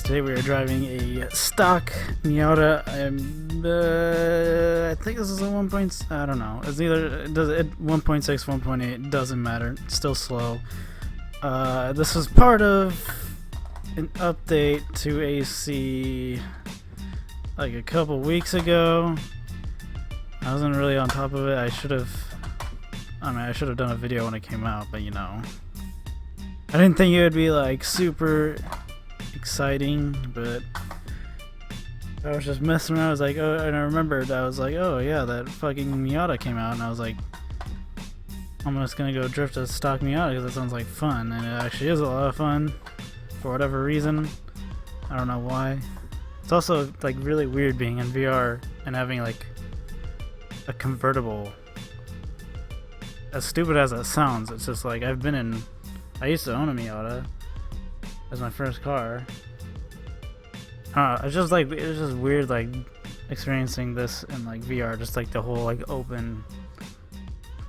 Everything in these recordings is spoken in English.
today we are driving a stock Miata. I think this is a 1. I don't know. It's either 1.6, 1.8. Doesn't matter. It's still slow. This was part of an update to AC like a couple weeks ago. I wasn't really on top of it. I should have done a video when it came out, but you know, I didn't think it would be like super exciting, but I was just messing around. I was like, oh, and I remembered, I was like, oh yeah, that fucking Miata came out, and I was like, I'm just gonna go drift a stock Miata because that sounds like fun, and it actually is a lot of fun for whatever reason. I don't know why. It's also like really weird being in VR and having like a convertible. As stupid as that sounds, it's just like I used to own a Miata as my first car. It's just weird like experiencing this in like VR, just like the whole like open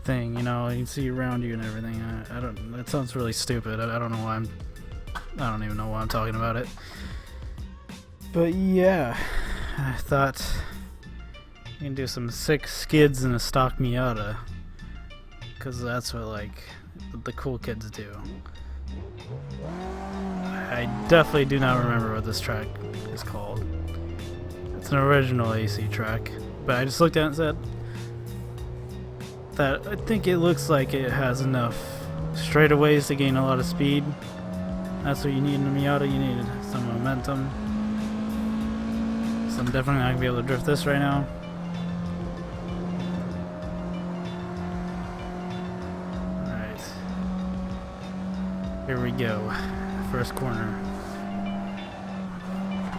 thing, you know, you can see around you and everything. I don't. That sounds really stupid. I don't know why I don't even know why I'm talking about it. But yeah, I thought you can do some sick skids in a stock Miata, because that's what like the cool kids do. I definitely do not remember what this track is called. It's an original AC track, but I just looked at it and said that I think it looks like it has enough straightaways to gain a lot of speed. That's what you need in a Miata. You need some momentum. So I'm definitely not going to be able to drift this right now. Alright. Here we go. First corner.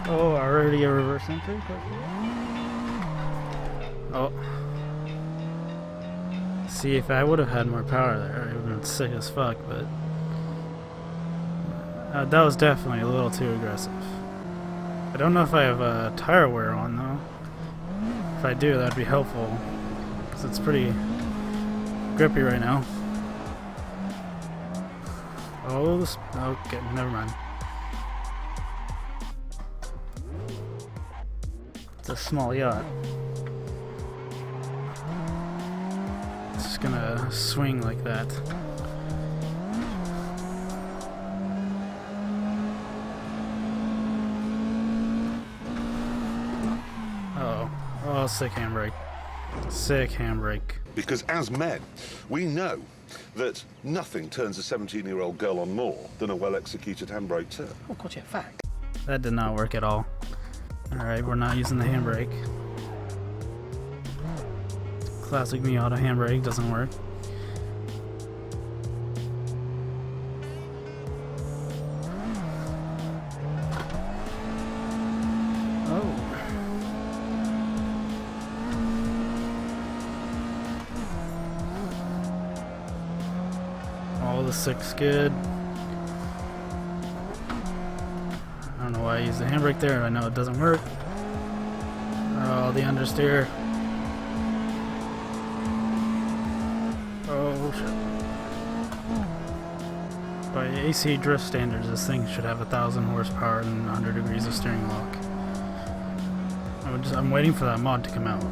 Oh, already a reverse entry? Oh. See, if I would have had more power there, I would have been sick as fuck, but that was definitely a little too aggressive. I don't know if I have tire wear on though. If I do, that'd be helpful, because it's pretty grippy right now. Oh, okay, never mind. It's a small yacht. It's just gonna swing like that. Oh, sick handbrake. Sick handbrake. Because as men, we know that nothing turns a 17-year-old girl on more than a well-executed handbrake turn. Oh, gotcha, fact. That did not work at all. Alright, we're not using the handbrake. Classic Miata handbrake doesn't work. Oh, the sick skid. I don't know why I used the handbrake there. I know it doesn't work. Oh, the understeer. Oh shit. By AC drift standards, this thing should have 1,000 horsepower and 100 degrees of steering lock. I'm waiting for that mod to come out.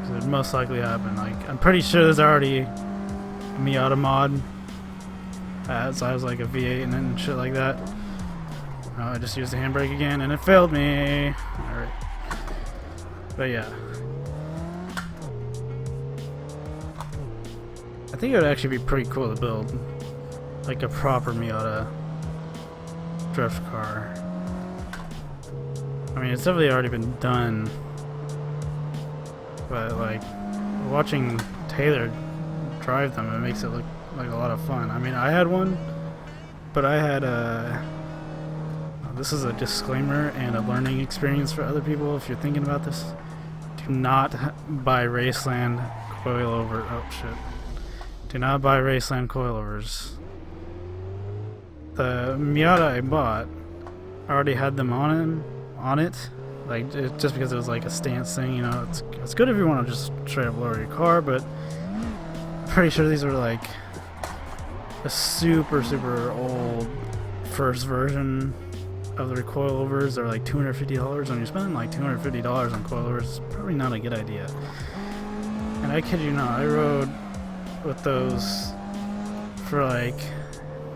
It would most likely happen. Like, I'm pretty sure there's already a Miata mod. So I was like a V8 and then shit like that. Oh, I just used the handbrake again and it failed me. Alright. But yeah. I think it would actually be pretty cool to build like a proper Miata drift car. I mean, it's definitely already been done, but like watching Taylor drive them, it makes it look like a lot of fun. I mean, I had one, but I had this is a disclaimer and a learning experience for other people. If you're thinking about this, do not buy Raceland coilover. Oh shit! Do not buy Raceland coilovers. The Miata I bought already had them on it, like just because it was like a stance thing, you know. It's good if you want to just straight up lower your car, but I'm pretty sure these were like a super old first version of the coilovers are like $250. When you're spending like $250 on coilovers, it's probably not a good idea. And I kid you not, I rode with those for like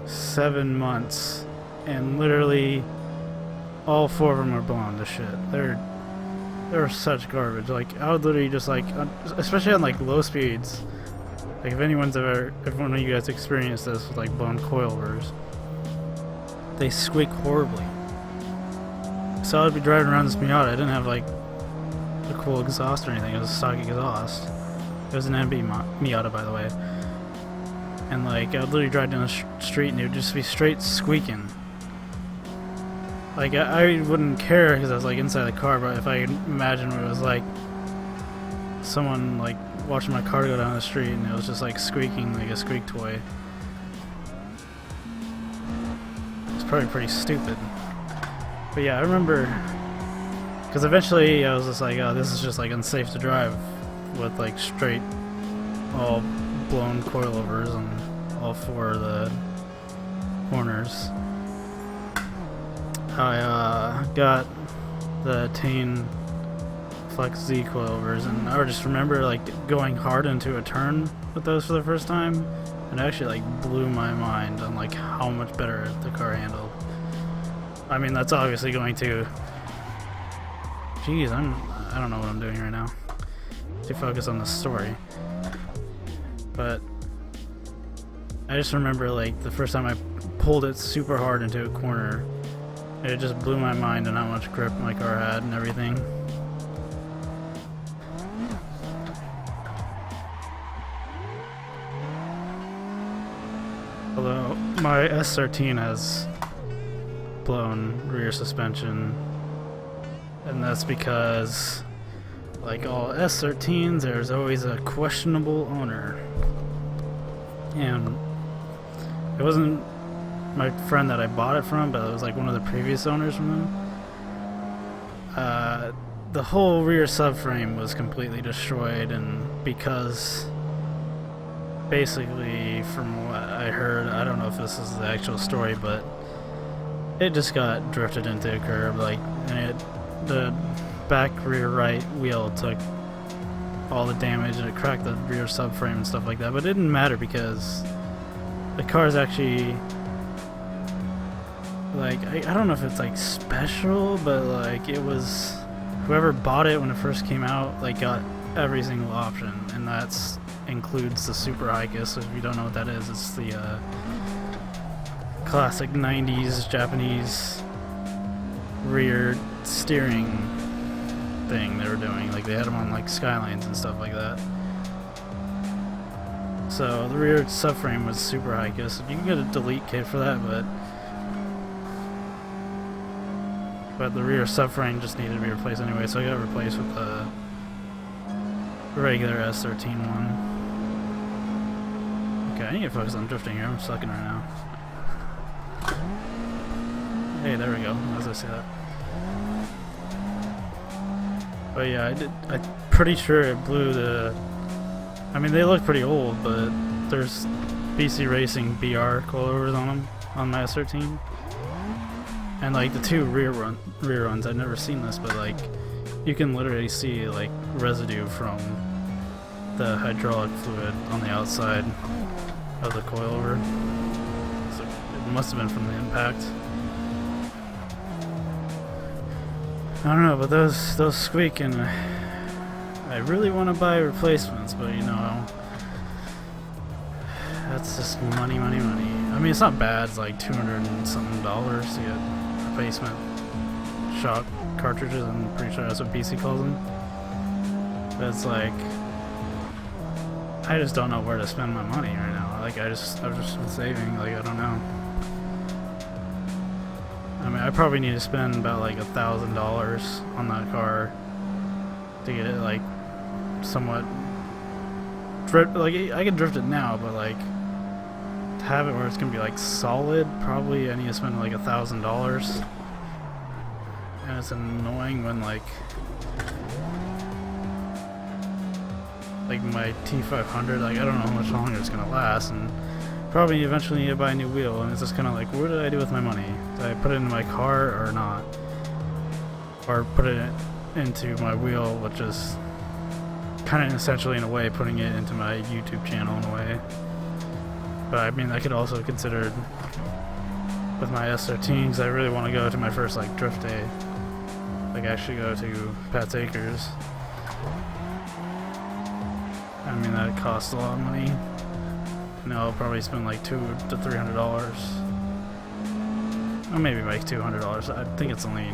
7 months, and literally all 4 of them are blown to shit. They're such garbage. Like, I would literally just like, especially on like low speeds. Like, if one of you guys experienced this with like blown coilovers, they squeak horribly. So I'd be driving around this Miata. I didn't have like a cool exhaust or anything. It was a stock exhaust. It was an MB Miata, by the way. And like, I would literally drive down the street and it would just be straight squeaking. Like, I wouldn't care because I was like inside the car, but if I could imagine what it was like someone like watching my car go down the street and it was just like squeaking like a squeak toy. It's probably pretty stupid. But yeah, I remember, because eventually I was just like, oh, this is just like unsafe to drive with like straight, all blown coilovers on all 4 of the corners. I got the Tane Flex Z coilovers, and I just remember like going hard into a turn with those for the first time, and it actually like blew my mind on like how much better the car handled. I mean, that's obviously going to, jeez, I don't know what I'm doing right now, to focus on the story. But I just remember like the first time I pulled it super hard into a corner, it just blew my mind on how much grip my car had and everything. Although my S13 has blown rear suspension, and that's because, like all S13s, there's always a questionable owner. And it wasn't my friend that I bought it from, but it was like one of the previous owners from them. The whole rear subframe was completely destroyed, and because basically, from what I heard, I don't know if this is the actual story, but it just got drifted into a curb, like, and the back rear right wheel took all the damage, and it cracked the rear subframe and stuff like that. But it didn't matter because the car is actually, like, I don't know if it's like special, but like it was, whoever bought it when it first came out, like, got every single option, and that's includes the Super Hikis. So if you don't know what that is, it's the classic 90s Japanese rear steering thing they were doing. Like, they had them on like Skylines and stuff like that. So the rear subframe was Super Hikis. You can get a delete kit for that, but the rear subframe just needed to be replaced anyway, so I got replaced with the regular S13 one. Okay, I need to focus on drifting here. I'm sucking right now. Hey, there we go, as I say that. But yeah, I'm pretty sure it blew the, I mean, they look pretty old, but there's BC Racing BR coilovers on them, on my S13. And like the 2 rear runs, I've never seen this, but like you can literally see like residue from the hydraulic fluid on the outside of the coilover. So it must have been from the impact. I don't know, but those squeak, and I really want to buy replacements, but you know, that's just money. I mean, it's not bad. It's like $200 and something to get replacement shock cartridges. I'm pretty sure that's what BC calls them. But it's like, I just don't know where to spend my money right now. Like, I've just been saving. Like, I don't know. I mean, I probably need to spend about like $1,000 on that car to get it like somewhat like, I can drift it now, but like to have it where it's gonna be like solid, probably I need to spend like $1,000. And it's annoying when like my T500, like, I don't know how much longer it's gonna last, and probably eventually need to buy a new wheel, and it's just kind of like, what did I do with my money? Did I put it in my car or not? Or put it into my wheel, which is kind of essentially in a way putting it into my YouTube channel in a way. But I mean, I could also consider with my S13, because I really want to go to my first like drift day, like actually go to Pat's Acres. I mean, that costs a lot of money. And I'll probably spend like $200 to $300, or maybe like $200. I think it's only,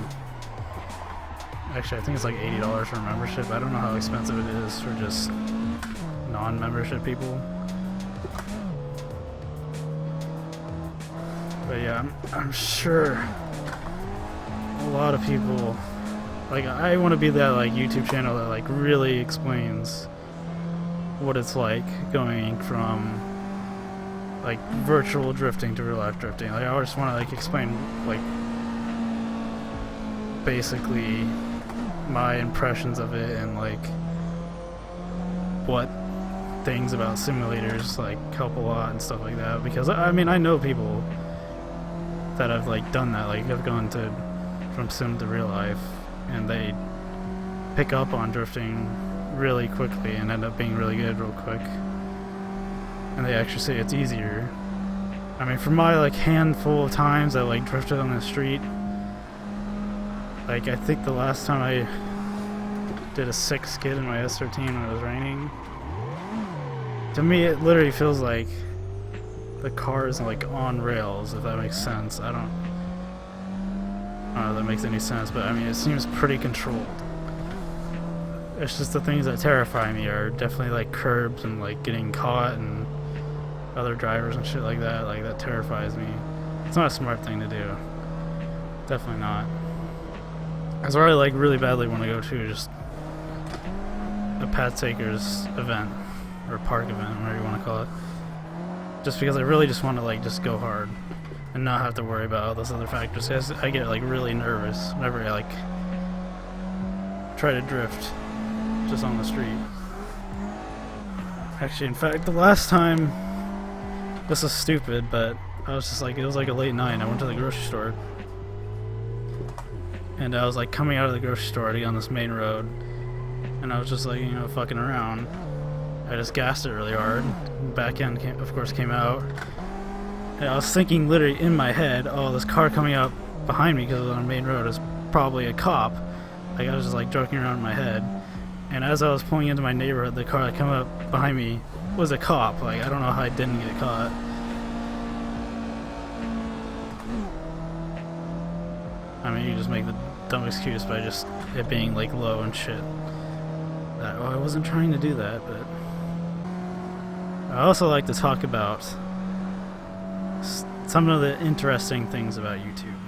actually I think it's like $80 for membership. I don't know how expensive it is for just non-membership people. But yeah, I'm sure a lot of people, like, I want to be that like YouTube channel that like really explains what it's like going from like virtual drifting to real life drifting. Like, I just want to like explain like basically my impressions of it and like what things about simulators like help a lot and stuff like that, because I mean, I know people that have like done that, like have gone to from sim to real life, and they pick up on drifting really quickly and end up being really good real quick, and they actually say it's easier. I mean, for my like handful of times I like drifted on the street, like I think the last time I did a 6 skid in my S13 when it was raining, to me it literally feels like the car is like on rails, if that makes sense. I don't know if that makes any sense, but I mean, it seems pretty controlled. It's just the things that terrify me are definitely like curbs and like getting caught and other drivers and shit like that. Like, that terrifies me. It's not a smart thing to do. Definitely not. That's where I like really badly want to go to, just a Pat's Acres event, or park event, whatever you want to call it. Just because I really just want to like just go hard and not have to worry about all those other factors. Cause I get like really nervous whenever I like try to drift just on the street. Actually, in fact, the last time, this is stupid, but I was just like, it was like a late night. I went to the grocery store, and I was like coming out of the grocery store to get on this main road, and I was just like, you know, fucking around. I just gassed it really hard. Back end, of course, came out. And I was thinking literally in my head, oh, this car coming up behind me because it was on a main road is probably a cop. Like, I was just like joking around in my head. And as I was pulling into my neighborhood, the car that came up behind me was a cop. Like, I don't know how I didn't get caught. I mean, you just make the dumb excuse by just it being like low and shit. That, oh, I wasn't trying to do that, but I also like to talk about some of the interesting things about YouTube,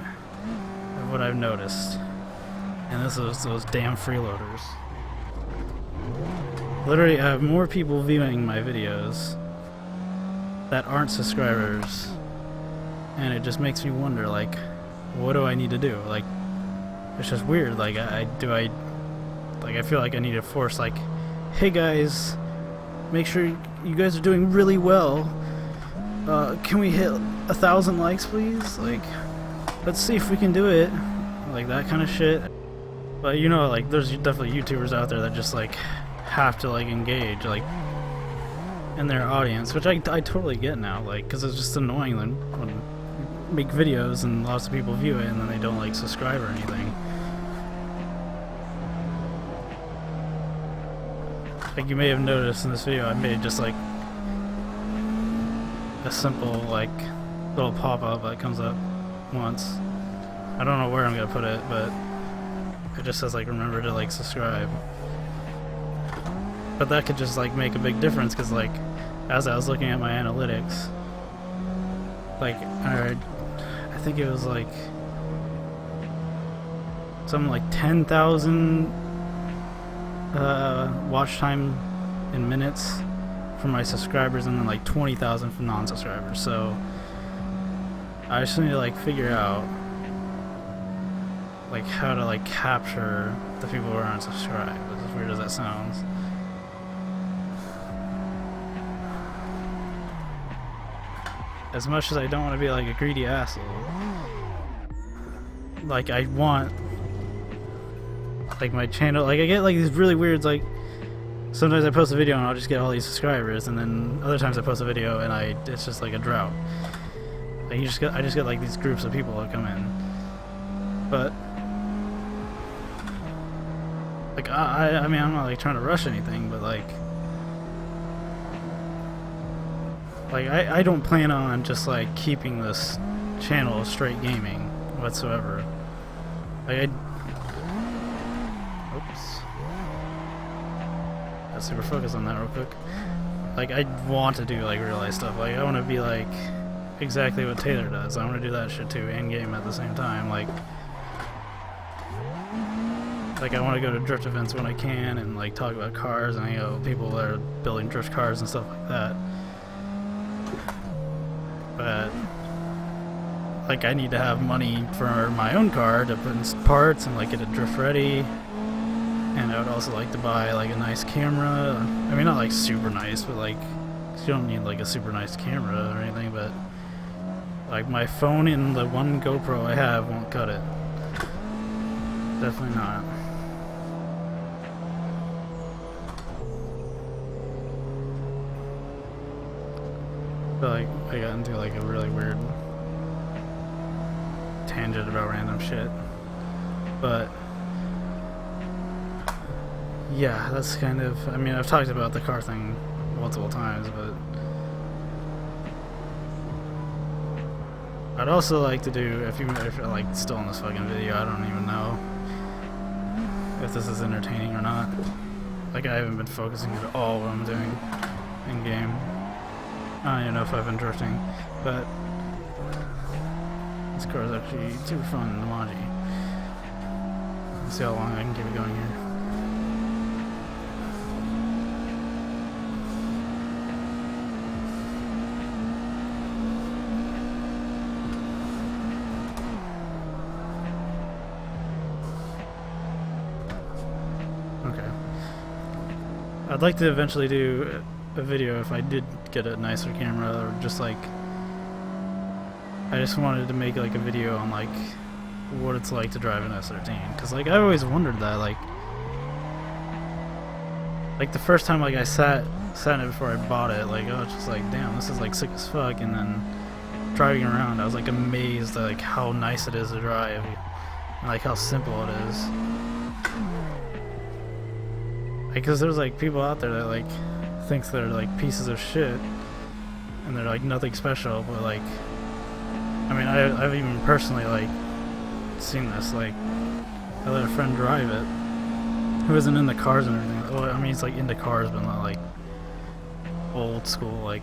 of what I've noticed. And this is those damn freeloaders. Literally, I have more people viewing my videos that aren't subscribers, and it just makes me wonder, like, what do I need to do? Like, it's just weird. Like, I feel like I need to force, like, hey guys, make sure you guys are doing really well. Can we hit 1,000 likes, please? Like, let's see if we can do it. Like, that kind of shit. But you know, like, there's definitely YouTubers out there that just like have to like engage like in their audience, which I totally get now. Like, because it's just annoying when you make videos and lots of people view it and then they don't like subscribe or anything. Like, you may have noticed in this video, I made just like a simple like little pop-up that comes up once. I don't know where I'm gonna put it, but it just says like, remember to like subscribe. But that could just like make a big difference, because like as I was looking at my analytics, like I think it was like something like 10,000 watch time in minutes from my subscribers, and then like 20,000 from non-subscribers. So I just need to like figure out like how to like capture the people who aren't subscribed, as weird as that sounds. as much as I don't want to be like a greedy asshole, like I want like my channel, like I get like these really weird, like sometimes I post a video and I'll just get all these subscribers, and then other times I post a video and it's just like a drought. Like I just get like these groups of people that come in. But like I mean, I'm not like trying to rush anything, but like I don't plan on just like keeping this channel straight gaming whatsoever. Like oops. Let's super focus on that real quick. Like I want to do like real life stuff. Like I want to be like exactly what Taylor does. I want to do that shit too, in game at the same time. Like I want to go to drift events when I can and like talk about cars and people that are building drift cars and stuff like that. But like I need to have money for my own car to put in parts and like get it drift ready. And I would also like to buy like a nice camera. I mean, not like super nice, but like you don't need like a super nice camera or anything, but like my phone and the one GoPro I have won't cut it. Definitely not. But like I got into like a really weird tangent about random shit. But yeah, that's kind of, I mean, I've talked about the car thing multiple times, but I'd also like to do, if you're like still in this fucking video, I don't even know if this is entertaining or not. Like I haven't been focusing at all what I'm doing in game. I don't even know if I've been drifting, but this car is actually super fun in the Maji. Let's see how long I can keep it going here. I'd like to eventually do a video if I did get a nicer camera, or just like I just wanted to make like a video on like what it's like to drive an S13, because like I always wondered that, like the first time like I sat in it before I bought it, like I was just like, damn, this is like sick as fuck, and then driving around I was like amazed at like how nice it is to drive and like how simple it is. Because there's like people out there that like thinks they're like pieces of shit and they're like nothing special, but like I mean I've even personally like seen this. Like I let a friend drive it who isn't into cars and everything. Well, I mean he's like into cars but not like old school, like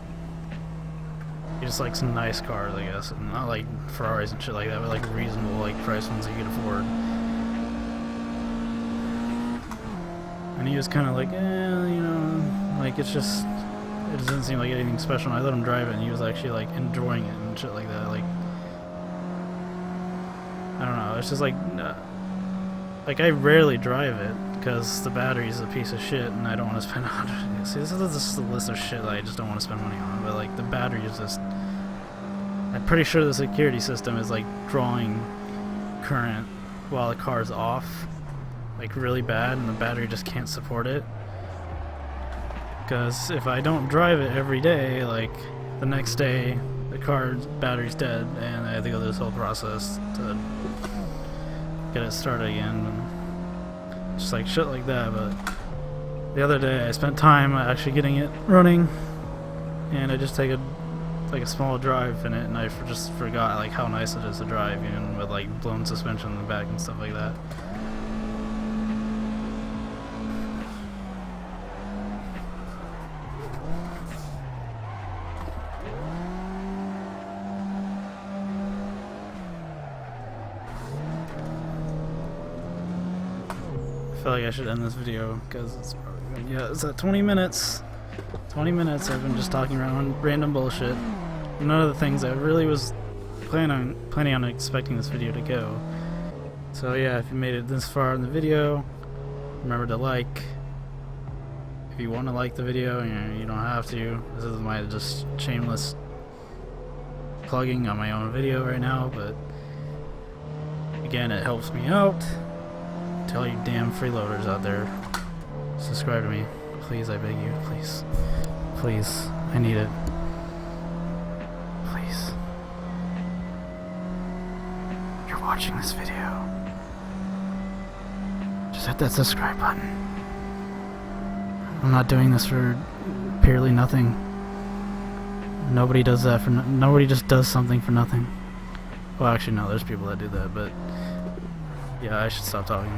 he just likes nice cars, I guess, and not like Ferraris and shit like that, but like reasonable like price ones that you can afford. And he was kind of like, you know, like it doesn't seem like anything special. And I let him drive it, and he was actually like enjoying it and shit like that. Like, I don't know. It's just like I rarely drive it because the battery's a piece of shit, and I don't want to spend $100. See, this is just a list of shit that I just don't want to spend money on. But like the battery is just, I'm pretty sure the security system is like drawing current while the car's off. Like really bad, and the battery just can't support it. Because if I don't drive it every day, like the next day the car's battery's dead and I have to go through this whole process to get it started again, and just like shit like that. But the other day I spent time actually getting it running, and I just take a small drive in it, and I just forgot like how nice it is to drive, even with like blown suspension in the back and stuff like that. I feel like I should end this video because it's probably it's at 20 minutes. 20 minutes I've been just talking around random bullshit. None of the things I really was planning on expecting this video to go. So yeah, if you made it this far in the video, remember to like. If you want to like the video, you don't have to. This is my just shameless plugging on my own video right now, but again, it helps me out. Tell you damn freeloaders out there, subscribe to me. Please, I beg you. Please. Please. I need it. Please. You're watching this video. Just hit that subscribe button. I'm not doing this for purely nothing. Nobody does that for nobody just does something for nothing. Well, actually, no, there's people that do that, but yeah, I should stop talking.